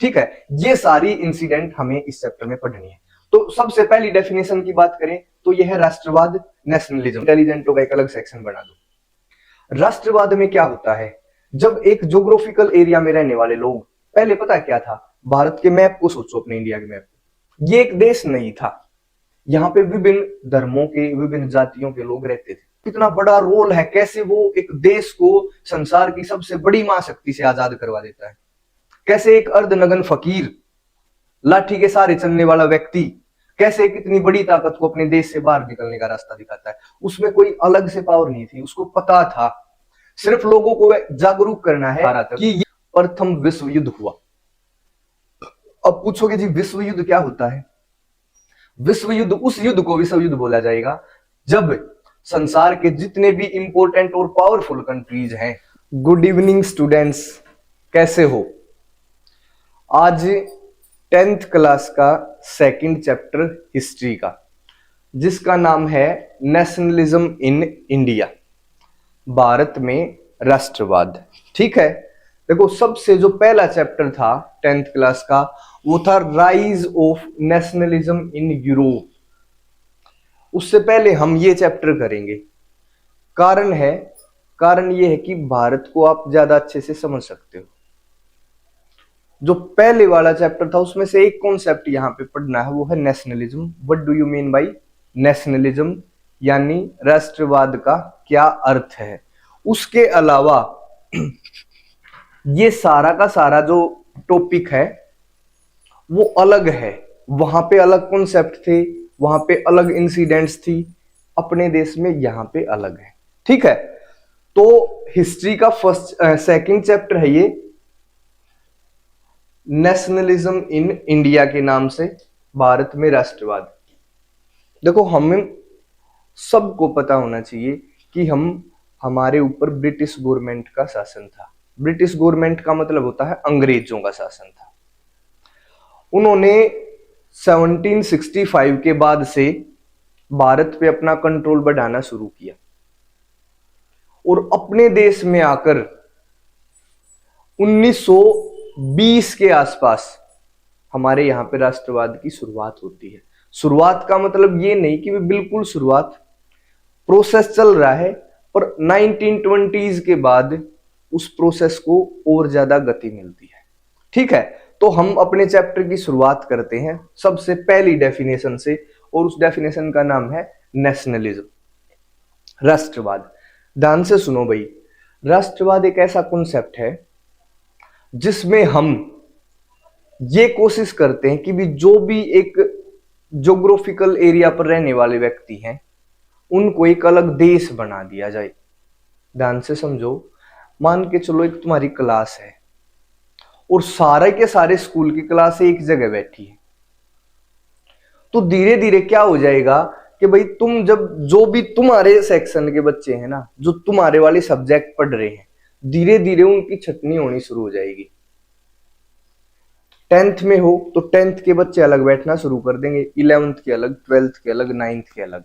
ठीक है, ये सारी इंसिडेंट हमें इस चैप्टर में पढ़नी है। तो सबसे पहली डेफिनेशन की बात करें तो यह है राष्ट्रवाद, नेशनलिज्म। इंटेलिजेंटो का एक अलग सेक्शन बना दो। राष्ट्रवाद में क्या होता है, जब एक ज्योग्राफिकल एरिया में रहने वाले लोग, पहले पता क्या था, भारत के मैप को सोचो, अपने इंडिया के मैप, ये एक देश नहीं था, यहाँ पे विभिन्न धर्मों के, विभिन्न जातियों के लोग रहते थे। कितना बड़ा रोल है, कैसे वो एक देश को संसार की सबसे बड़ी महाशक्ति से आजाद करवा देता है, कैसे एक अर्धनग्न फकीर, लाठी के सहारे चलने वाला व्यक्ति, कैसे कितनी बड़ी ताकत को अपने देश से बाहर निकलने का रास्ता दिखाता है। उसमें कोई अलग से पावर नहीं थी, उसको पता था, सिर्फ लोगों को जागरूक करना है कि ये प्रथम विश्व युद्ध हुआ। अब पूछोगे जी विश्व युद्ध क्या होता है? विश्व युद्ध, उस युद्ध को विश्व युद्ध बोला जाएगा जब संसार के जितने भी इंपॉर्टेंट और पावरफुल कंट्रीज हैं। गुड इवनिंग स्टूडेंट्स, कैसे हो? आज 10th क्लास का सेकंड चैप्टर हिस्ट्री का, जिसका नाम है नेशनलिज्म इन इंडिया, भारत में राष्ट्रवाद। ठीक है, देखो सबसे जो पहला चैप्टर था 10th क्लास का, वो था rise of nationalism in Europe. उससे पहले हम ये चैप्टर करेंगे। कारण ये है कि भारत को आप ज्यादा अच्छे से समझ सकते हो। जो पहले वाला चैप्टर था उसमें से एक कॉन्सेप्ट यहाँ पे पढ़ना है, वो है nationalism. What do you mean by nationalism, यानी राष्ट्रवाद का क्या अर्थ है। उसके अलावा ये सारा का सारा जो टॉपिक है वो अलग है, वहां पे अलग कॉन्सेप्ट थे, वहां पे अलग इंसिडेंट्स थी, अपने देश में यहाँ पे अलग है। ठीक है, तो हिस्ट्री का सेकंड चैप्टर है ये, नेशनलिज्म इन इंडिया के नाम से, भारत में राष्ट्रवाद। देखो हमें सबको पता होना चाहिए कि हमारे ऊपर ब्रिटिश गवर्नमेंट का शासन था। ब्रिटिश गवर्नमेंट का मतलब होता है अंग्रेजों का शासन था। उन्होंने 1765 के बाद से भारत पे अपना कंट्रोल बढ़ाना शुरू किया और अपने देश में आकर 1920 के आसपास हमारे यहाँ पे राष्ट्रवाद की शुरुआत होती है। शुरुआत का मतलब ये नहीं कि बिल्कुल शुरुआत, प्रोसेस चल रहा है, पर 1920s के बाद उस प्रोसेस को और ज्यादा गति मिलती है। ठीक है, तो हम अपने चैप्टर की शुरुआत करते हैं सबसे पहली डेफिनेशन से, और उस डेफिनेशन का नाम है नेशनलिज्म, राष्ट्रवाद। ध्यान से सुनो भाई, राष्ट्रवाद एक ऐसा कॉन्सेप्ट है जिसमें हम ये कोशिश करते हैं कि भी जो भी एक ज्योग्राफिकल एरिया पर रहने वाले व्यक्ति हैं उनको एक अलग देश बना दिया जाए। ध्यान से समझो, मान के चलो एक तुम्हारी क्लास है और सारे के सारे स्कूल की क्लास एक जगह बैठी है, तो धीरे धीरे क्या हो जाएगा कि भाई तुम जब जो भी तुम्हारे सेक्शन के बच्चे हैं ना, जो तुम्हारे वाले सब्जेक्ट पढ़ रहे हैं, धीरे धीरे उनकी छटनी होनी शुरू हो जाएगी। 10th में हो तो 10th के बच्चे अलग बैठना शुरू कर देंगे, 11th के अलग, 12th के अलग, 9th के अलग।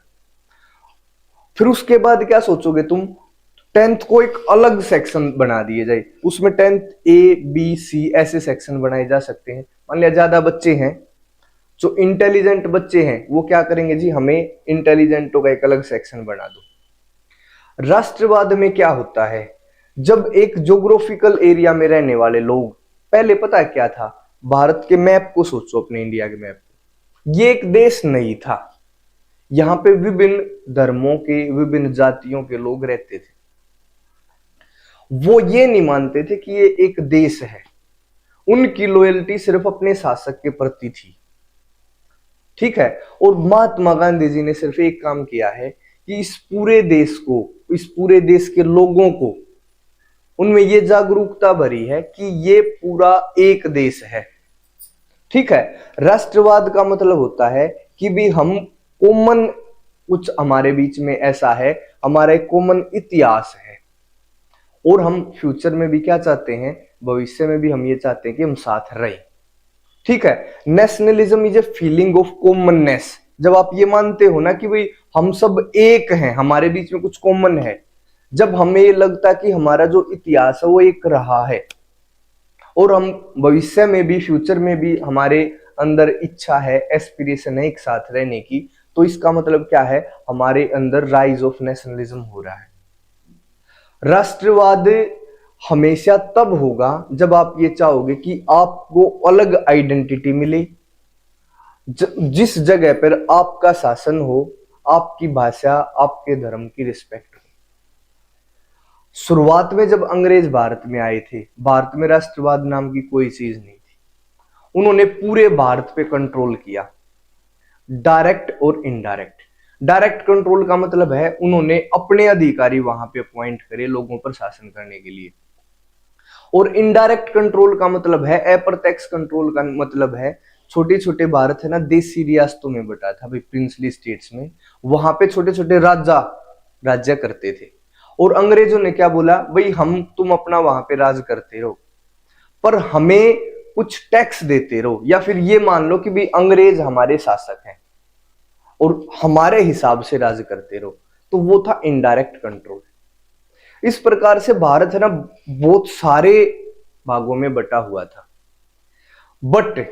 फिर उसके बाद क्या सोचोगे तुम, 10th को एक अलग सेक्शन बना दिए जाए, उसमें 10th A, B, C ऐसे सेक्शन बनाए जा सकते हैं। मान लिया ज्यादा बच्चे हैं, जो इंटेलिजेंट बच्चे हैं वो क्या करेंगे जी, हमें इंटेलिजेंटों का एक अलग सेक्शन बना दो। राष्ट्रवाद में क्या होता है, जब एक ज्योग्राफिकल एरिया में रहने वाले लोग, पहले पता है क्या था, भारत के मैप को सोचो, अपने इंडिया के मैप, ये एक देश नहीं था, यहाँ पे विभिन्न धर्मों के, विभिन्न जातियों के लोग रहते थे। वो ये नहीं मानते थे कि ये एक देश है, उनकी लॉयल्टी सिर्फ अपने शासक के प्रति थी। ठीक है, और महात्मा गांधी जी ने सिर्फ एक काम किया है कि इस पूरे देश को, इस पूरे देश के लोगों को, उनमें ये जागरूकता भरी है कि ये पूरा एक देश है। ठीक है, राष्ट्रवाद का मतलब होता है कि भी हम कॉमन, कुछ हमारे बीच में ऐसा है, हमारा एक कॉमन इतिहास है, और हम फ्यूचर में भी क्या चाहते हैं, भविष्य में भी हम ये चाहते हैं कि हम साथ रहें। ठीक है, nationalism is a feeling of commonness. जब आप ये मानते हो ना कि भाई हम सब एक हैं, हमारे बीच में कुछ कॉमन है, जब हमें ये लगता कि हमारा जो इतिहास है वो एक रहा है, और हम भविष्य में भी, फ्यूचर में भी हमारे अंदर इच्छा है, एस्पिरेशन है एक साथ रहने की, तो इसका मतलब क्या है, हमारे अंदर राइज ऑफ नेशनलिज्म हो रहा है। राष्ट्रवाद हमेशा तब होगा जब आप ये चाहोगे कि आपको अलग आइडेंटिटी मिले, जिस जगह पर आपका शासन हो, आपकी भाषा, आपके धर्म की रिस्पेक्ट हो। शुरुआत में जब अंग्रेज भारत में आए थे, भारत में राष्ट्रवाद नाम की कोई चीज नहीं थी। उन्होंने पूरे भारत पे कंट्रोल किया, डायरेक्ट और इनडायरेक्ट। डायरेक्ट कंट्रोल का मतलब है उन्होंने अपने अधिकारी वहां पे अपॉइंट करे लोगों पर शासन करने के लिए, और इनडायरेक्ट कंट्रोल का मतलब है, अप्रत्यक्ष कंट्रोल का मतलब है, छोटे छोटे भारत है ना, देशी रियासतों में बटा था भाई, प्रिंसली स्टेट्स में, वहां पे छोटे छोटे राज्य करते थे। और अंग्रेजों ने क्या बोला, भाई तुम अपना वहां पे राज करते रहो, पर हमें कुछ टैक्स देते रहो, या फिर ये मान लो कि भाई अंग्रेज हमारे शासक हैं और हमारे हिसाब से राज करते रहो। तो वो था इनडायरेक्ट कंट्रोल। इस प्रकार से भारत है ना बहुत सारे भागों में बटा हुआ था। बट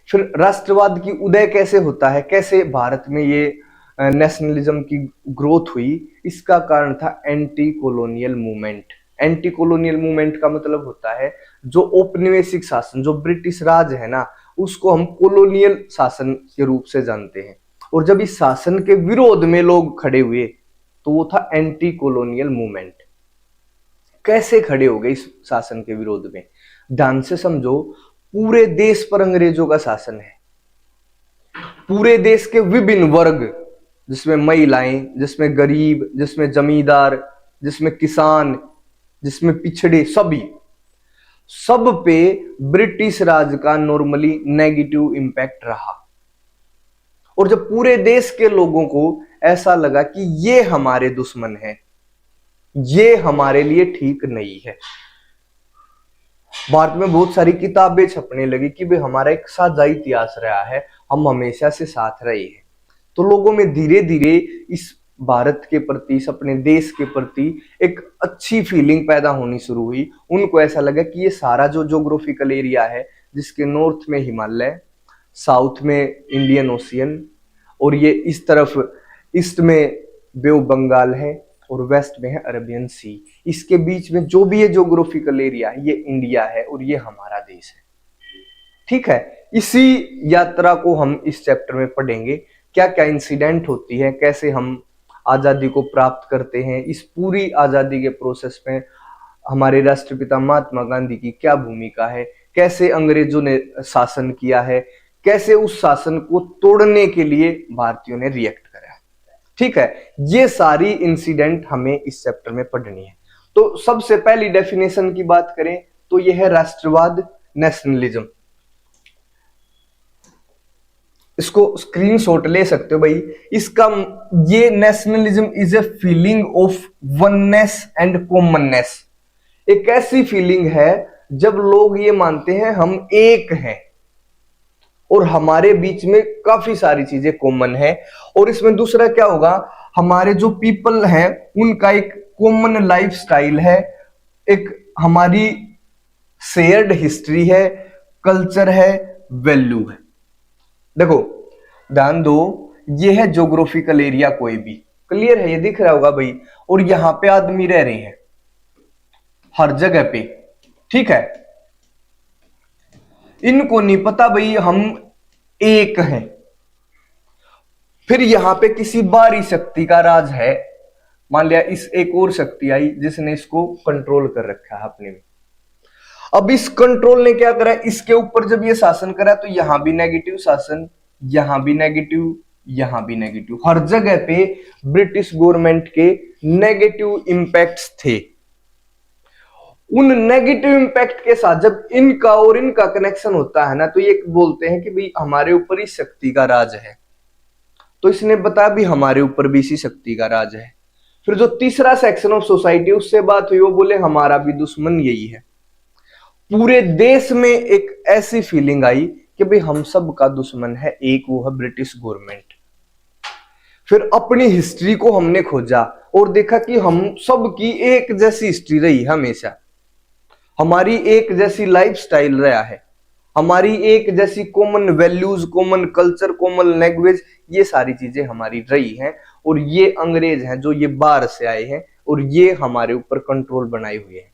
फिर राष्ट्रवाद की उदय कैसे होता है, कैसे भारत में ये नेशनलिज्म की ग्रोथ हुई, इसका कारण था anti colonial movement. Anti colonial movement का मतलब होता है जो औपनिवेशिक शासन, जो ब्रिटिश राज है ना, उसको हम कॉलोनियल शासन के रूप से जानते हैं, और जब इस शासन के विरोध में लोग खड़े हुए तो वो था एंटी कॉलोनियल मूवमेंट। कैसे खड़े हो गए इस शासन के विरोध में, ध्यान से समझो। पूरे देश पर अंग्रेजों का शासन है, पूरे देश के विभिन्न वर्ग, जिसमें महिलाएं, जिसमें गरीब, जिसमें जमींदार, जिसमें किसान, जिसमें पिछड़े, सब पे ब्रिटिश राज का नॉर्मली नेगेटिव इंपैक्ट रहा। और जब पूरे देश के लोगों को ऐसा लगा कि ये हमारे दुश्मन है, ये हमारे लिए ठीक नहीं है, भारत में बहुत सारी किताबें छपने लगी कि भाई हमारा एक साझा इतिहास रहा है, हम हमेशा से साथ रहे हैं। तो लोगों में धीरे धीरे इस भारत के प्रति, इस अपने देश के प्रति एक अच्छी फीलिंग पैदा होनी शुरू हुई। उनको ऐसा लगा कि ये सारा जो ज्योग्राफिकल एरिया है, जिसके नॉर्थ में हिमालय, साउथ में इंडियन ओशियन, और ये इस तरफ ईस्ट में बे ऑफ बंगाल है, और वेस्ट में है अरेबियन सी, इसके बीच में जो भी ये ज्योग्राफिकल एरिया है, ये इंडिया है और ये हमारा देश है। ठीक है, इसी यात्रा को हम इस चैप्टर में पढ़ेंगे, क्या क्या इंसिडेंट होती है, कैसे हम आजादी को प्राप्त करते हैं, इस पूरी आजादी के प्रोसेस में हमारे राष्ट्रपिता महात्मा गांधी की क्या भूमिका है, कैसे अंग्रेजों ने शासन किया है, कैसे उस शासन को तोड़ने के लिए भारतीयों ने रिएक्ट करा। ठीक है, ये सारी इंसिडेंट हमें इस चैप्टर में पढ़नी है। तो सबसे पहली डेफिनेशन की बात करें तो यह है राष्ट्रवाद, नेशनलिज्म। इसको स्क्रीनशॉट ले सकते हो भाई। इसका ये nationalism is a feeling of oneness and commonness. एक ऐसी फीलिंग है जब लोग ये मानते हैं हम एक हैं और हमारे बीच में काफी सारी चीजें कॉमन है। और इसमें दूसरा क्या होगा, हमारे जो पीपल हैं उनका एक कॉमन लाइफस्टाइल है, एक हमारी शेयर्ड हिस्ट्री है, कल्चर है, वैल्यू है। देखो ध्यान दो, ये है ज्योग्राफिकल एरिया, कोई भी क्लियर है, ये दिख रहा होगा भाई। और यहां पे आदमी रह रहे हैं हर जगह पे, ठीक है। इनको नहीं पता भाई हम एक हैं। फिर यहां पे किसी बाहरी शक्ति का राज है, मान लिया इस एक और शक्ति आई जिसने इसको कंट्रोल कर रखा है अपने में। अब इस कंट्रोल ने क्या करा, इसके ऊपर जब ये शासन करा तो यहां भी नेगेटिव शासन, यहां भी नेगेटिव, यहां भी नेगेटिव, हर जगह पे ब्रिटिश गवर्नमेंट के नेगेटिव इंपैक्ट्स थे। उन नेगेटिव इंपैक्ट के साथ जब इनका और इनका कनेक्शन होता है ना, तो ये बोलते हैं कि भाई हमारे ऊपर इस शक्ति का राज है। तो इसने बताया भी हमारे ऊपर भी इसी शक्ति का राज है। फिर जो तीसरा सेक्शन ऑफ सोसाइटी उससे बात हुई, वो बोले हमारा भी दुश्मन यही है। पूरे देश में एक ऐसी फीलिंग आई कि भाई हम सब का दुश्मन है एक, वो है ब्रिटिश गवर्नमेंट। फिर अपनी हिस्ट्री को हमने खोजा और देखा कि हम सब की एक जैसी हिस्ट्री रही हमेशा। हमारी एक जैसी लाइफस्टाइल रहा है, हमारी एक जैसी common values, common culture, common language, ये सारी चीजें हमारी रही हैं। और ये अंग्रेज हैं जो ये बाहर से आए हैं और ये हमारे ऊपर कंट्रोल बनाए हुए हैं।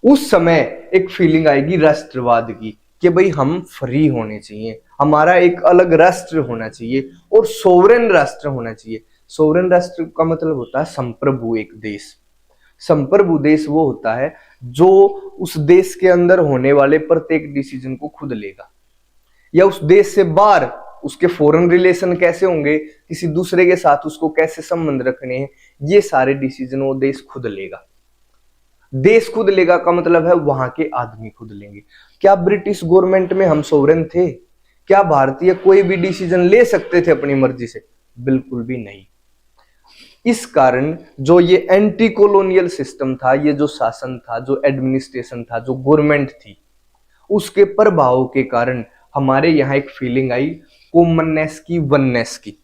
उस समय एक फीलिंग आएगी राष्ट्रवाद की कि भाई हम फ्री होने चाहिए, हमारा एक अलग राष्ट्र होना चाहिए और सोवरेन राष्ट्र होना चाहिए। सोवरेन राष्ट्र का मतलब होता है संप्रभु एक देश। संप्रभु देश वो होता है जो उस देश के अंदर होने वाले प्रत्येक डिसीजन को खुद लेगा, या उस देश से बाहर उसके फॉरेन रिलेशन कैसे होंगे, किसी दूसरे के साथ उसको कैसे संबंध रखने हैं, ये सारे डिसीजन वो देश खुद लेगा। देश खुद लेगा का मतलब है वहां के आदमी खुद लेंगे। क्या ब्रिटिश गवर्नमेंट में हम सोवरेन थे? क्या भारतीय कोई भी डिसीजन ले सकते थे अपनी मर्जी से? बिल्कुल भी नहीं। इस कारण जो ये एंटी कॉलोनियल सिस्टम था, ये जो शासन था, जो एडमिनिस्ट्रेशन था, जो गवर्नमेंट थी, उसके प्रभाव के कारण हमारे यहाँ एक फीलिंग आई कॉमननेस की, वननेस की।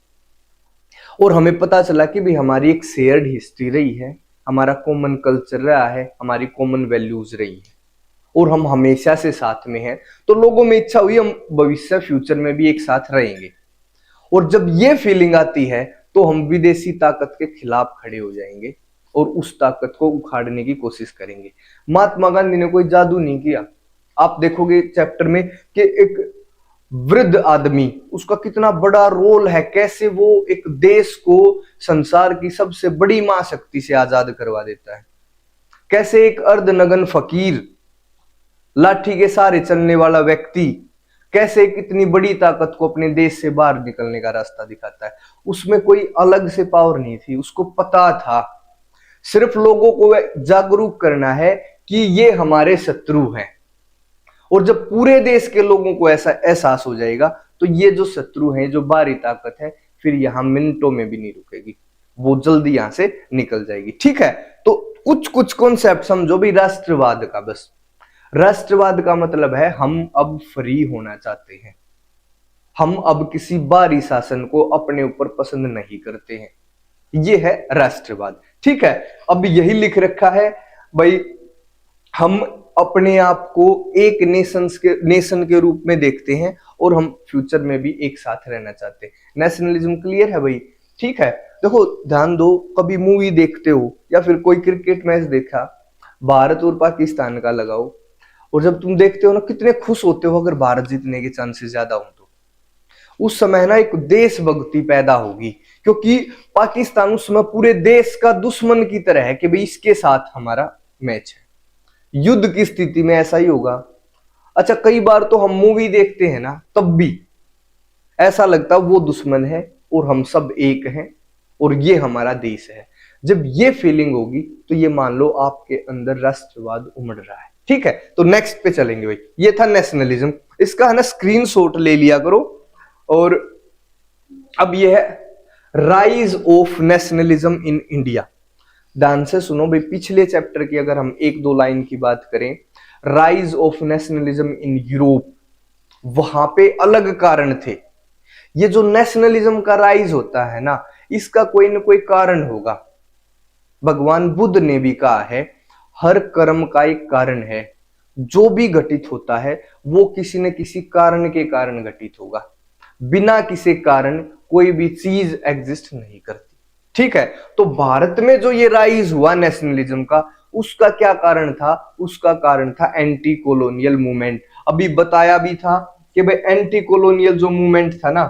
और हमें पता चला कि भी हमारी एक शेयर्ड हिस्ट्री रही है, हमारा कॉमन कल्चर रहा है, हमारी कॉमन वैल्यूज रही है और हम हमेशा से साथ में हैं। तो लोगों में इच्छा हुई हम भविष्य फ्यूचर में भी एक साथ रहेंगे। और जब ये फीलिंग आती है तो हम विदेशी ताकत के खिलाफ खड़े हो जाएंगे और उस ताकत को उखाड़ने की कोशिश करेंगे। महात्मा गांधी ने कोई जादू नहीं किया। आप देखोगे चैप्टर में कि एक वृद्ध आदमी, उसका कितना बड़ा रोल है, कैसे वो एक देश को संसार की सबसे बड़ी महाशक्ति से आजाद करवा देता है। कैसे एक अर्धनग्न फकीर, लाठी के सहारे चलने वाला व्यक्ति, कैसे कितनी बड़ी ताकत को अपने देश से बाहर निकलने का रास्ता दिखाता है। उसमें कोई अलग से पावर नहीं थी, उसको पता था सिर्फ लोगों को जागरूक करना है कि ये हमारे शत्रु हैं। और जब पूरे देश के लोगों को ऐसा एहसास हो जाएगा तो ये जो शत्रु हैं, जो बाहरी ताकत है, फिर यहां मिनटों में भी नहीं रुकेगी, वो जल्दी यहां से निकल जाएगी। ठीक है, तो कुछ कुछ कॉन्सेप्ट समझो भी राष्ट्रवाद का। बस राष्ट्रवाद का मतलब है हम अब फ्री होना चाहते हैं, हम अब किसी बाहरी शासन को अपने ऊपर पसंद नहीं करते हैं, ये है राष्ट्रवाद। ठीक है, अब यही लिख रखा है भाई, हम अपने आप को एक नेशन के रूप में देखते हैं और हम फ्यूचर में भी एक साथ रहना चाहते हैं। नेशनलिज्म क्लियर है भाई? ठीक है, देखो ध्यान दो, कभी मूवी देखते हो या फिर कोई क्रिकेट मैच देखा, भारत और पाकिस्तान का लगाओ, और जब तुम देखते हो ना कितने खुश होते हो अगर भारत जीतने के चांसेस ज्यादा हो तो उस समय ना एक देशभक्ति पैदा होगी, क्योंकि पाकिस्तान उस समय पूरे देश का दुश्मन की तरह है कि भाई इसके साथ हमारा मैच है। युद्ध की स्थिति में ऐसा ही होगा। अच्छा, कई बार तो हम मूवी देखते हैं ना, तब भी ऐसा लगता है वो दुश्मन है और हम सब एक हैं और ये हमारा देश है। जब ये फीलिंग होगी तो ये मान लो आपके अंदर राष्ट्रवाद उमड़ रहा है। ठीक है, तो नेक्स्ट पे चलेंगे भाई। ये था नेशनलिज्म, इसका है ना स्क्रीनशॉट ले लिया करो। और अब ये है rise of nationalism in India. ध्यान से सुनो भाई, पिछले चैप्टर की अगर हम एक दो लाइन की बात करें, rise of nationalism in Europe, वहां पे अलग कारण थे। ये जो नेशनलिज्म का राइज होता है ना, इसका कोई ना कोई कारण होगा। भगवान बुद्ध ने भी कहा है हर कर्म का एक कारण है, जो भी घटित होता है वो किसी न किसी कारण के कारण घटित होगा। बिना किसी कारण कोई भी चीज एग्जिस्ट नहीं करती। ठीक है, तो भारत में जो ये राइज हुआ नेशनलिज्म का, उसका क्या कारण था? उसका कारण था एंटी कॉलोनियल मूवमेंट। अभी बताया भी था कि भाई एंटी कॉलोनियल जो मूवमेंट था ना,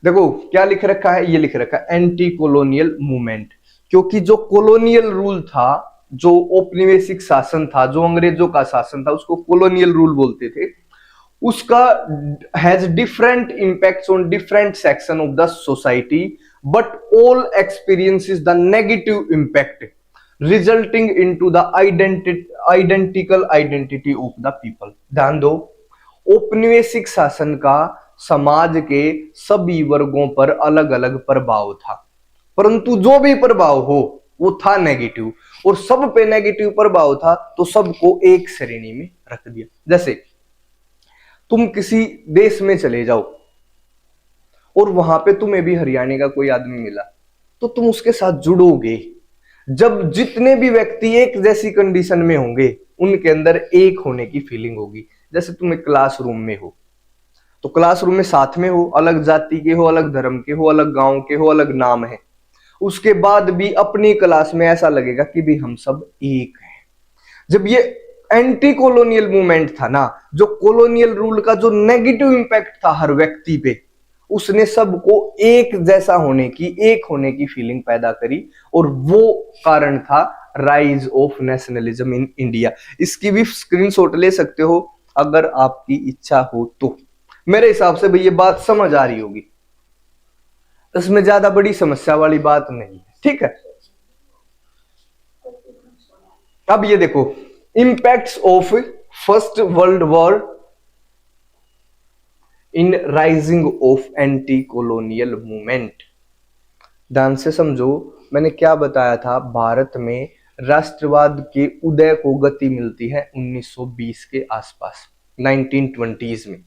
देखो क्या लिख रखा है, ये लिख रखा है एंटी कॉलोनियल मूवमेंट। क्योंकि जो कॉलोनियल रूल था, जो औपनिवेशिक शासन था, जो अंग्रेजों का शासन था, उसको कॉलोनियल रूल बोलते थे। उसका has different impacts on different section of the society, but all experiences the negative impact resulting into the identical identity of the people. ध्यान दो, औपनिवेशिक शासन का समाज के सभी वर्गों पर अलग अलग प्रभाव था, परंतु जो भी प्रभाव हो वो था नेगेटिव, और सब पे नेगेटिव प्रभाव था तो सबको एक श्रेणी में रख दिया। जैसे तुम किसी देश में चले जाओ और वहां पे तुम्हें भी हरियाणा का कोई आदमी मिला तो तुम उसके साथ जुड़ोगे। जब जितने भी व्यक्ति एक जैसी कंडीशन में होंगे उनके अंदर एक होने की फीलिंग होगी। जैसे तुम एक क्लासरूम में हो, तो क्लासरूम में साथ में हो, अलग जाति के हो, अलग धर्म के हो, अलग गांव के हो, अलग नाम है, उसके बाद भी अपनी क्लास में ऐसा लगेगा कि भी हम सब एक हैं। जब ये एंटी कॉलोनियल मूवमेंट था ना, जो कॉलोनियल रूल का जो नेगेटिव इंपैक्ट था हर व्यक्ति पे, उसने सबको एक जैसा होने की, एक होने की फीलिंग पैदा करी, और वो कारण था rise of nationalism in India. इसकी भी स्क्रीनशॉट ले सकते हो अगर आपकी इच्छा हो तो। मेरे हिसाब से भाई ये बात समझ आ रही होगी, इसमें ज्यादा बड़ी समस्या वाली बात नहीं है, ठीक है। अब ये देखो, impacts of first world war in rising of anti colonial movement. ध्यान से समझो, मैंने क्या बताया था, भारत में राष्ट्रवाद के उदय को गति मिलती है 1920 के आसपास, 1920s में।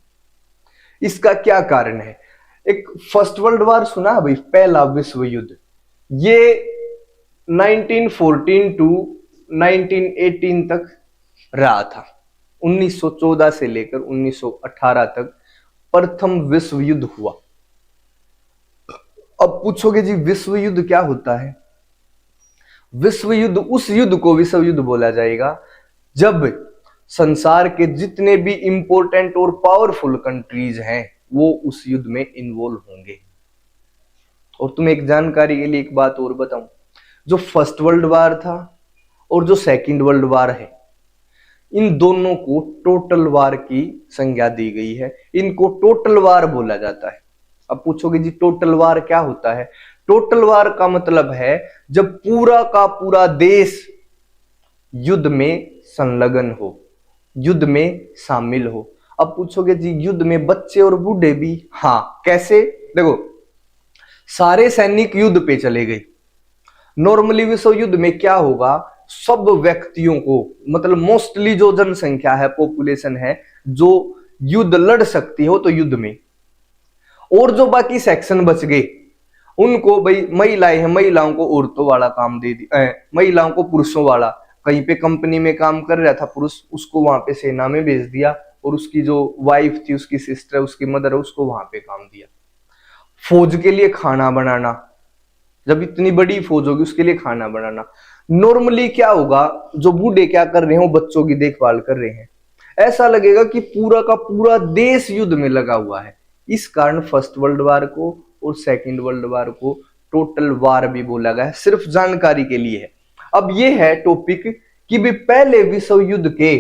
इसका क्या कारण है? एक फर्स्ट वर्ल्ड वॉर सुना है भाई, पहला विश्व युद्ध, ये 1914 टू 1918 तक रहा था। 1914 से लेकर 1918 तक प्रथम विश्व युद्ध हुआ। अब पूछोगे जी विश्व युद्ध क्या होता है? विश्व युद्ध, उस युद्ध को विश्व युद्ध बोला जाएगा जब संसार के जितने भी इंपॉर्टेंट और पावरफुल कंट्रीज हैं वो उस युद्ध में इन्वॉल्व होंगे। और तुम्हें एक जानकारी के लिए एक बात और बताऊं, जो फर्स्ट वर्ल्ड वॉर था और जो सेकंड वर्ल्ड वॉर है, इन दोनों को टोटल वार की संज्ञा दी गई है, इनको टोटल वार बोला जाता है। अब पूछोगे जी टोटल वार क्या होता है? टोटल वार का मतलब है जब पूरा का पूरा देश युद्ध में संलग्न हो, युद्ध में शामिल हो। अब पूछोगे जी युद्ध में बच्चे और बूढ़े भी? हाँ, कैसे? देखो, सारे सैनिक युद्ध पे चले गए। नॉर्मली विश्व युद्ध में क्या होगा, सब व्यक्तियों को, मतलब मोस्टली जो जनसंख्या है, पॉपुलेशन है, जो युद्ध लड़ सकती हो तो युद्ध में, और जो बाकी सेक्शन बच गए उनको, भाई महिलाएं हैं, महिलाओं को औरतों वाला काम दे दिया, महिलाओं को पुरुषों वाला। कहीं पे कंपनी में काम कर रहा था पुरुष, उसको वहां पे सेना में भेज दिया, और उसकी जो वाइफ थी, उसकी सिस्टर, उसकी मदर है, उसको वहां पे काम दिया। फौज के लिए खाना बनाना, जब इतनी बड़ी फौज होगी उसके लिए खाना बनाना। नॉर्मली क्या होगा, जो बूढ़े क्या कर रहे हो, बच्चों की देखभाल कर रहे हैं, ऐसा लगेगा कि पूरा का पूरा देश युद्ध में लगा हुआ है। इस कारण फर्स्ट वर्ल्ड वॉर को और सेकंड वर्ल्ड वॉर को टोटल वार भी बोला गया है, सिर्फ जानकारी के लिए है। अब ये है टॉपिक कि भी पहले विश्व युद्ध के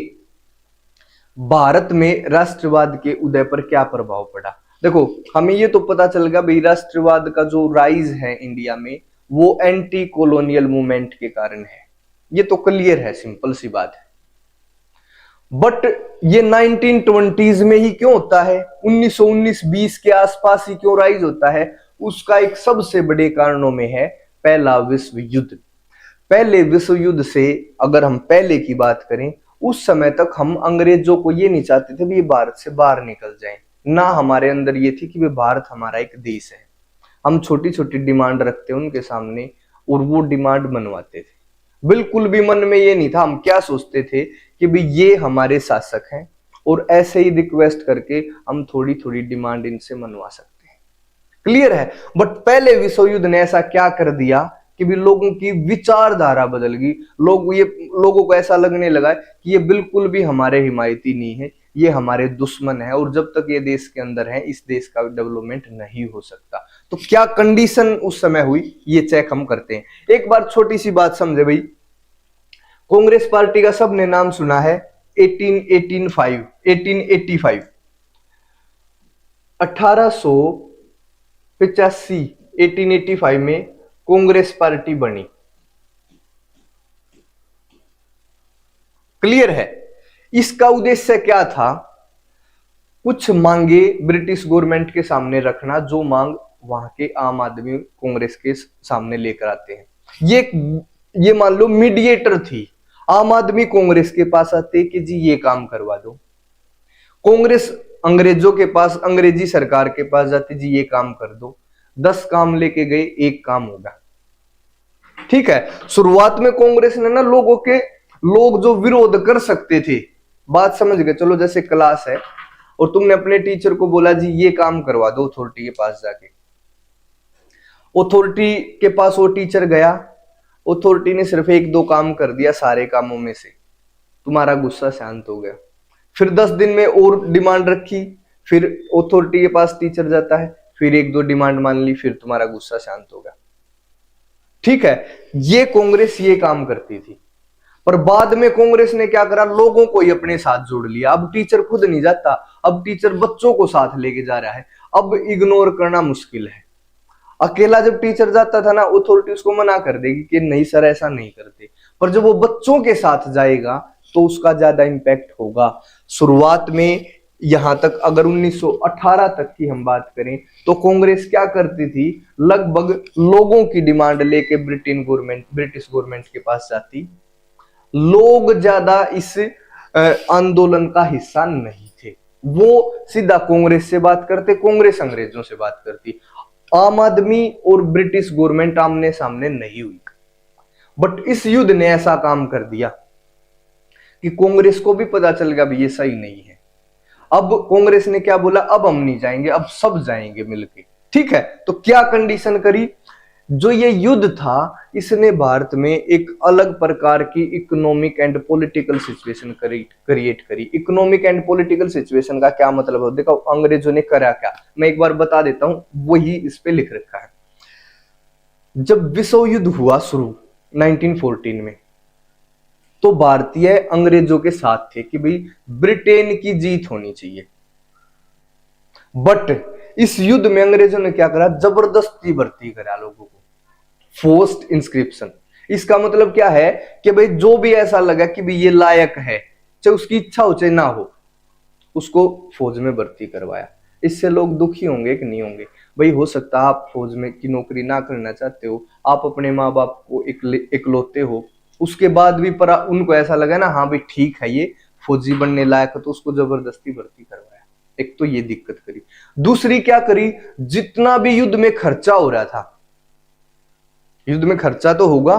भारत में राष्ट्रवाद के उदय पर क्या प्रभाव पड़ा। देखो, हमें ये तो पता चल गया भाई राष्ट्रवाद का जो राइज है इंडिया में वो एंटी कॉलोनियल मूवमेंट के कारण है, ये तो क्लियर है, सिंपल सी बात है। बट ये 1920s में ही क्यों होता है, 1919-20 के आसपास ही क्यों राइज होता है? उसका एक सबसे बड़े कारणों में है पहला विश्व युद्ध। पहले विश्व युद्ध से अगर हम पहले की बात करें, उस समय तक हम अंग्रेजों को ये नहीं चाहते थे भी ये भारत से बाहर निकल जाएं, ना हमारे अंदर ये थी कि वे भारत हमारा एक देश है। हम छोटी छोटी डिमांड रखते उनके सामने और वो डिमांड मनवाते थे। बिल्कुल भी मन में ये नहीं था, हम क्या सोचते थे कि भाई ये हमारे शासक हैं और ऐसे ही रिक्वेस्ट करके हम थोड़ी थोड़ी डिमांड इनसे मनवा सकते हैं। क्लियर है? बट पहले विश्व युद्ध ने ऐसा क्या कर दिया कि भी लोगों की विचारधारा बदल गई। लोगों को ऐसा लगने लगा कि ये बिल्कुल भी हमारे हिमायती नहीं है, ये हमारे दुश्मन है, और जब तक ये देश के अंदर है इस देश का डेवलपमेंट नहीं हो सकता। तो क्या कंडीशन उस समय हुई ये चेक हम करते हैं। एक बार छोटी सी बात समझे भाई, कांग्रेस पार्टी का सबने नाम सुना है 1885 1885 में कांग्रेस पार्टी बनी। क्लियर है? इसका उद्देश्य क्या था? कुछ मांगे ब्रिटिश गवर्नमेंट के सामने रखना, जो मांग वहां के आम आदमी कांग्रेस के सामने लेकर आते हैं। ये मान लो मीडिएटर थी, आम आदमी कांग्रेस के पास आते कि जी ये काम करवा दो, कांग्रेस अंग्रेजों के पास, अंग्रेजी सरकार के पास जाती, जी ये काम कर दो। 10 काम लेके गए, एक काम होगा। ठीक है, शुरुआत में कांग्रेस ने ना लोग जो विरोध कर सकते थे, बात समझ गए, चलो जैसे क्लास है और तुमने अपने टीचर को बोला जी ये काम करवा दो अथॉरिटी के पास जाके, अथॉरिटी के पास वो टीचर गया, अथॉरिटी ने सिर्फ एक दो काम कर दिया सारे कामों में से, तुम्हारा गुस्सा शांत हो गया। फिर 10 दिन में और डिमांड रखी, फिर अथॉरिटी के पास टीचर जाता है, फिर एक दो डिमांड मान ली, फिर तुम्हारा गुस्सा शांत हो गया। ठीक है, ये कांग्रेस ये काम करती थी। पर बाद में कांग्रेस ने क्या करा, लोगों को ही अपने साथ जोड़ लिया। अब टीचर खुद नहीं जाता, अब टीचर बच्चों को साथ लेके जा रहा है। अब इग्नोर करना मुश्किल है। अकेला जब टीचर जाता था ना, अथॉरिटी उसको मना कर देगी कि नहीं सर ऐसा नहीं करते, पर जब वो बच्चों के साथ जाएगा तो उसका ज्यादा इंपैक्ट होगा। शुरुआत में यहां तक अगर 1918 तक की हम बात करें तो कांग्रेस क्या करती थी, लगभग लोगों की डिमांड लेके ब्रिटिश गवर्नमेंट के पास जाती। लोग ज्यादा इस आंदोलन का हिस्सा नहीं थे, वो सीधा कांग्रेस से बात करते, कांग्रेस अंग्रेजों से बात करती। आम आदमी और ब्रिटिश गवर्नमेंट आमने सामने नहीं हुई। बट इस युद्ध ने ऐसा काम कर दिया कि कांग्रेस को भी पता चल गया ये सही नहीं है। अब कांग्रेस ने क्या बोला, अब हम नहीं जाएंगे, अब सब जाएंगे मिलके। ठीक है, तो क्या कंडीशन करी, जो ये युद्ध था इसने भारत में एक अलग प्रकार की economic and political situation create करी। इकोनॉमिक एंड पॉलिटिकल सिचुएशन का क्या मतलब है, देखो अंग्रेजों ने करा क्या, मैं एक बार बता देता हूं, वही इस पे लिख रखा है। जब विश्व युद्ध हुआ शुरू 1914 में, तो भारतीय अंग्रेजों के साथ थे कि भाई ब्रिटेन की जीत होनी चाहिए। बट इस युद्ध में अंग्रेजों ने क्या करा, जबरदस्ती भर्ती करा लोगों को, फोर्स्ड इंस्क्रिप्शन। इसका मतलब क्या है कि भाई जो भी ऐसा लगा कि भाई ये लायक है, चाहे उसकी इच्छा हो चाहे ना हो, उसको फौज में भर्ती करवाया। इससे लोग दुखी होंगे कि नहीं होंगे, भाई हो सकता है आप फौज में की नौकरी ना करना चाहते हो, आप अपने माँ बाप को इकलौते हो, उसके बाद भी पर उनको ऐसा लगा ना हाँ भाई ठीक है ये फौजी बनने लायक है, तो उसको जबरदस्ती भर्ती करवाया। एक तो ये दिक्कत करी। दूसरी क्या करी, जितना भी युद्ध में खर्चा हो रहा था, युद्ध में खर्चा तो होगा,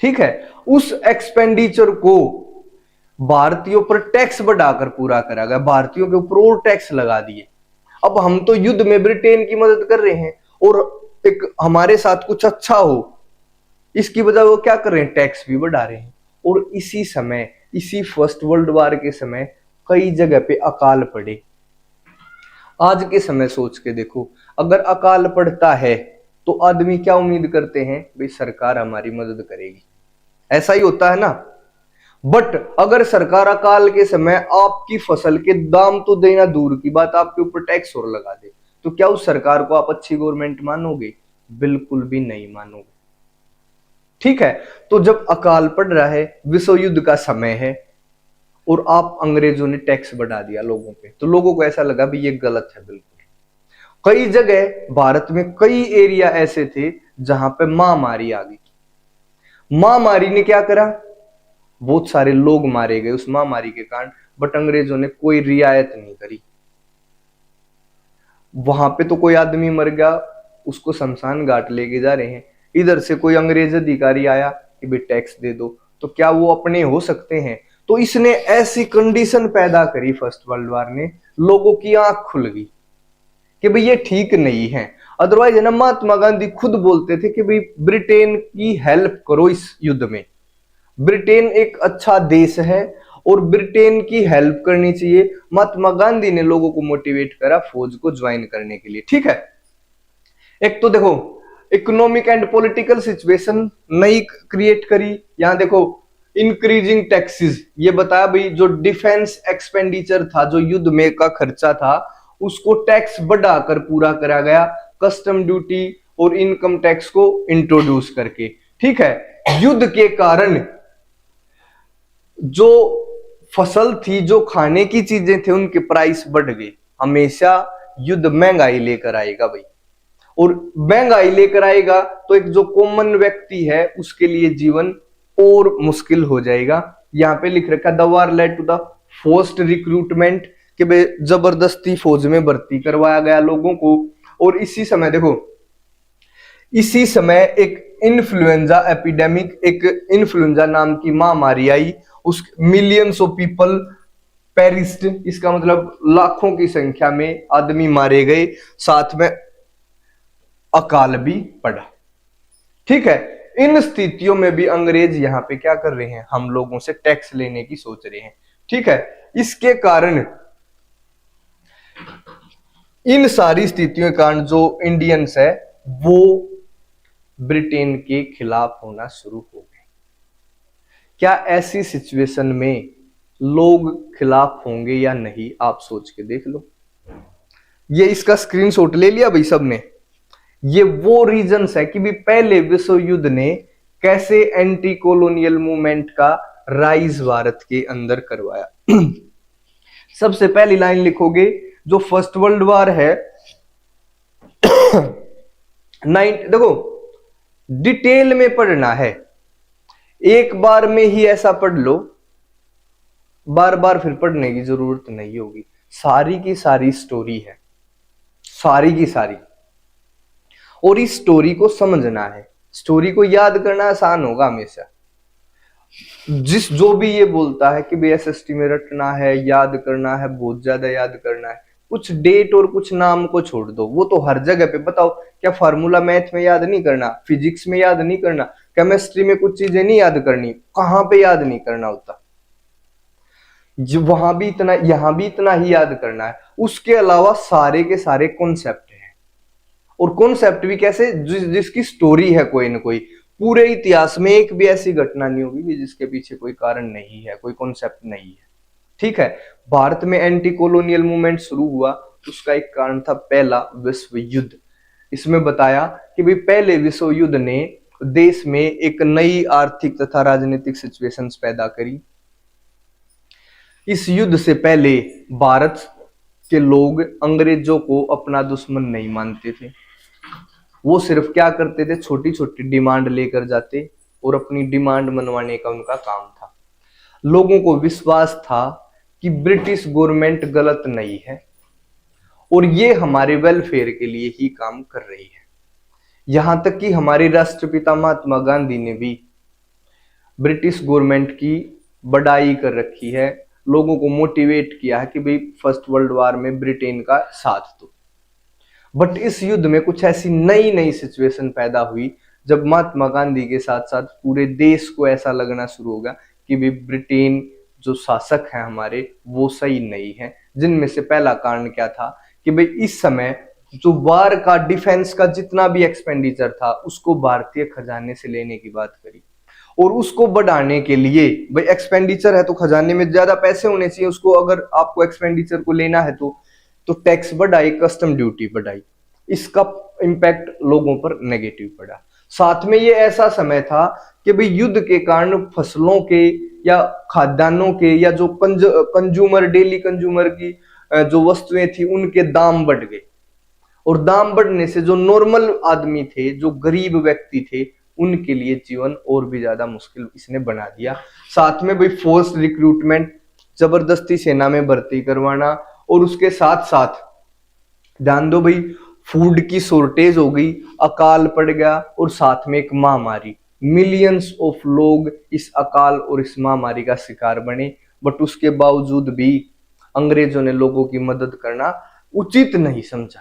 ठीक है, उस एक्सपेंडिचर को भारतीयों पर टैक्स बढ़ाकर पूरा करा गया। भारतीयों के ऊपर और टैक्स लगा दिए। अब हम तो युद्ध में ब्रिटेन की मदद कर रहे हैं और एक हमारे साथ कुछ अच्छा हो, इसकी वजह वो क्या कर रहे हैं, टैक्स भी बढ़ा रहे हैं। और इसी समय, इसी फर्स्ट वर्ल्ड वॉर के समय कई जगह पे अकाल पड़े। आज के समय सोच के देखो, अगर अकाल पड़ता है तो आदमी क्या उम्मीद करते हैं, भाई सरकार हमारी मदद करेगी, ऐसा ही होता है ना। बट अगर सरकार अकाल के समय आपकी फसल के दाम तो देना दूर की बात, आपके ऊपर टैक्स और लगा दे, तो क्या उस सरकार को आप अच्छी गवर्नमेंट मानोगे? बिल्कुल भी नहीं मानोगे। ठीक है, तो जब अकाल पड़ रहा है, विश्व युद्ध का समय है और आप अंग्रेजों ने टैक्स बढ़ा दिया लोगों पे, तो लोगों को ऐसा लगा भी ये गलत है बिल्कुल। कई जगह भारत में कई एरिया ऐसे थे जहां पे महामारी आ गई। महामारी ने क्या करा, बहुत सारे लोग मारे गए उस महामारी के कारण, बट अंग्रेजों ने कोई रियायत नहीं करी। वहां पे तो कोई आदमी मर गया, उसको शमशान घाट लेके जा रहे हैं, इधर से कोई अंग्रेज अधिकारी आया कि भाई टैक्स दे दो, तो क्या वो अपने हो सकते हैं? तो इसने ऐसी कंडीशन पैदा करी फर्स्ट वर्ल्ड वॉर ने, लोगों की आंख खुल गई कि भाई ये ठीक नहीं है। अदरवाइज है ना, महात्मा गांधी खुद बोलते थे कि भाई ब्रिटेन की हेल्प करो इस युद्ध में, ब्रिटेन एक अच्छा देश है और ब्रिटेन की हेल्प करनी चाहिए। महात्मा गांधी ने लोगों को मोटिवेट करा फौज को ज्वाइन करने के लिए। ठीक है, एक तो देखो इकोनॉमिक एंड पॉलिटिकल सिचुएशन नई क्रिएट करी। यहां देखो इंक्रीजिंग टैक्सेस, ये बताया भाई जो डिफेंस एक्सपेंडिचर था, जो युद्ध में का खर्चा था, उसको टैक्स बढ़ाकर पूरा करा गया, कस्टम ड्यूटी और इनकम टैक्स को इंट्रोड्यूस करके। ठीक है, युद्ध के कारण जो फसल थी, जो खाने की चीजें थे, उनके प्राइस बढ़ गए। हमेशा युद्ध महंगाई लेकर आएगा भाई, और महंगाई लेकर आएगा तो एक जो कॉमन व्यक्ति है उसके लिए जीवन और मुश्किल हो जाएगा। यहां पे लिख रखा, the war led to the forced recruitment, कि भाई जबरदस्ती फौज में भर्ती करवाया गया लोगों को। और इसी समय देखो, इसी समय एक इन्फ्लुएंजा एपिडेमिक, एक इन्फ्लुएंजा नाम की महामारी आई, उस मिलियंस ऑफ पीपल पेरिस्ड, इसका मतलब लाखों की संख्या में आदमी मारे गए, साथ में अकाल भी पड़ा। ठीक है, इन स्थितियों में भी अंग्रेज यहाँ पे क्या कर रहे हैं, हम लोगों से टैक्स लेने की सोच रहे हैं। ठीक है, इसके कारण, इन सारी स्थितियों के कारण जो इंडियंस है वो ब्रिटेन के खिलाफ होना शुरू हो गए। क्या ऐसी सिचुएशन में लोग खिलाफ होंगे या नहीं, आप सोच के देख लो। ये इसका स्क्रीनशॉट ले लिया भाई सबने। ये वो रीजंस है कि भी पहले विश्व युद्ध ने कैसे एंटी कॉलोनियल मूवमेंट का राइज भारत के अंदर करवाया। सबसे पहली लाइन लिखोगे, जो फर्स्ट वर्ल्ड वार है देखो डिटेल में पढ़ना है, एक बार में ही ऐसा पढ़ लो, बार बार फिर पढ़ने की जरूरत नहीं होगी। सारी की सारी स्टोरी है, सारी की सारी, और इस स्टोरी को समझना है। स्टोरी को याद करना आसान होगा हमेशा। जो भी ये बोलता है कि भाई एसएसटी में रटना है, याद करना है, बहुत ज्यादा याद करना है, कुछ डेट और कुछ नाम को छोड़ दो, वो तो हर जगह पे। बताओ, क्या फार्मूला मैथ में याद नहीं करना, फिजिक्स में याद नहीं करना, केमिस्ट्री में कुछ चीजें नहीं याद करनी, कहां पे याद नहीं करना होता, वहां भी इतना, यहां भी इतना ही याद करना है। उसके अलावा सारे के सारे कॉन्सेप्ट हैं, और कॉन्सेप्ट भी कैसे, जिसकी स्टोरी है कोई ना कोई। पूरे इतिहास में एक भी ऐसी घटना नहीं होगी जिसके पीछे कोई कारण नहीं है, कोई कॉन्सेप्ट नहीं है। ठीक है, भारत में एंटी कॉलोनियल मूवमेंट शुरू हुआ, उसका एक कारण था पहला विश्व युद्ध। इसमें बताया कि भाई पहले विश्व युद्ध ने देश में एक नई आर्थिक तथा राजनीतिक सिचुएशंस पैदा करी। इस युद्ध से पहले भारत के लोग अंग्रेजों को अपना दुश्मन नहीं मानते थे। वो सिर्फ क्या करते थे, छोटी छोटी डिमांड लेकर जाते और अपनी डिमांड मनवाने का उनका काम था। लोगों को विश्वास था कि ब्रिटिश गवर्नमेंट गलत नहीं है और ये हमारे वेलफेयर के लिए ही काम कर रही है। यहां तक कि हमारे राष्ट्रपिता महात्मा गांधी ने भी ब्रिटिश गवर्नमेंट की बड़ाई कर रखी है, लोगों को मोटिवेट किया है कि भाई फर्स्ट वर्ल्ड वॉर में ब्रिटेन का साथ दो। बट इस युद्ध में कुछ ऐसी नई नई सिचुएशन पैदा हुई जब महात्मा गांधी के साथ साथ पूरे देश को ऐसा लगना शुरू होगा कि भाई ब्रिटेन जो शासक है हमारे वो सही नहीं है। जिनमें से पहला कारण क्या था कि भाई इस समय जो वार का, डिफेंस का जितना भी एक्सपेंडिचर था उसको भारतीय खजाने से लेने की बात करी, और उसको बढ़ाने के लिए, भाई एक्सपेंडिचर है तो खजाने में ज्यादा पैसे होने चाहिए, उसको अगर आपको एक्सपेंडिचर को लेना है तो टैक्स बढ़ाई, कस्टम ड्यूटी बढ़ाई। इसका इम्पैक्ट लोगों पर नेगेटिव पड़ा। साथ में ये ऐसा समय था कि भाई युद्ध के कारण फसलों के या खाद्यान्नों के या जो कंज्यूमर, डेली कंज्यूमर की जो वस्तुएं थी उनके दाम बढ़ गए, और दाम बढ़ने से जो नॉर्मल आदमी थे, जो गरीब व्यक्ति थे, उनके लिए जीवन और भी ज्यादा मुश्किल इसने बना दिया। साथ में भाई फोर्स रिक्रूटमेंट, जबरदस्ती सेना में भर्ती करवाना, और उसके साथ साथ ध्यान दो भाई फूड की शॉर्टेज हो गई, अकाल पड़ गया, और साथ में एक महामारी। मिलियंस ऑफ लोग इस अकाल और इस महामारी का शिकार बने। बट उसके बावजूद भी अंग्रेजों ने लोगों की मदद करना उचित नहीं समझा।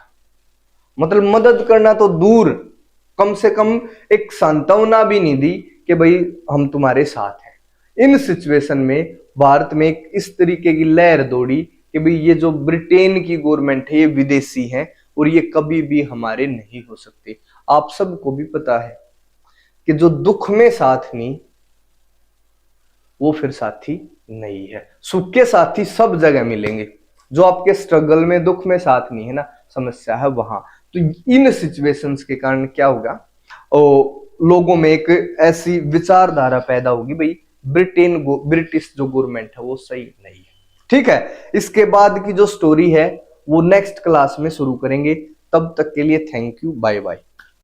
मतलब मदद करना तो दूर, कम से कम एक सांत्वना भी नहीं दी कि भाई हम तुम्हारे साथ हैं। इन सिचुएशन में भारत में एक इस तरीके की लहर दौड़ी कि भाई ये जो ब्रिटेन की गवर्नमेंट है ये विदेशी है और ये कभी भी हमारे नहीं हो सकते। आप सबको भी पता है कि जो दुख में साथ नहीं वो फिर साथी नहीं है। सुख के साथी सब जगह मिलेंगे, जो आपके स्ट्रगल में, दुख में साथ नहीं है ना, समस्या है वहां। तो इन सिचुएशंस के कारण क्या होगा, लोगों में एक ऐसी विचारधारा पैदा होगी भाई ब्रिटिश जो गवर्नमेंट है वो सही नहीं है। ठीक है, इसके बाद की जो स्टोरी है वो नेक्स्ट क्लास में शुरू करेंगे। तब तक के लिए थैंक यू, बाय बाय।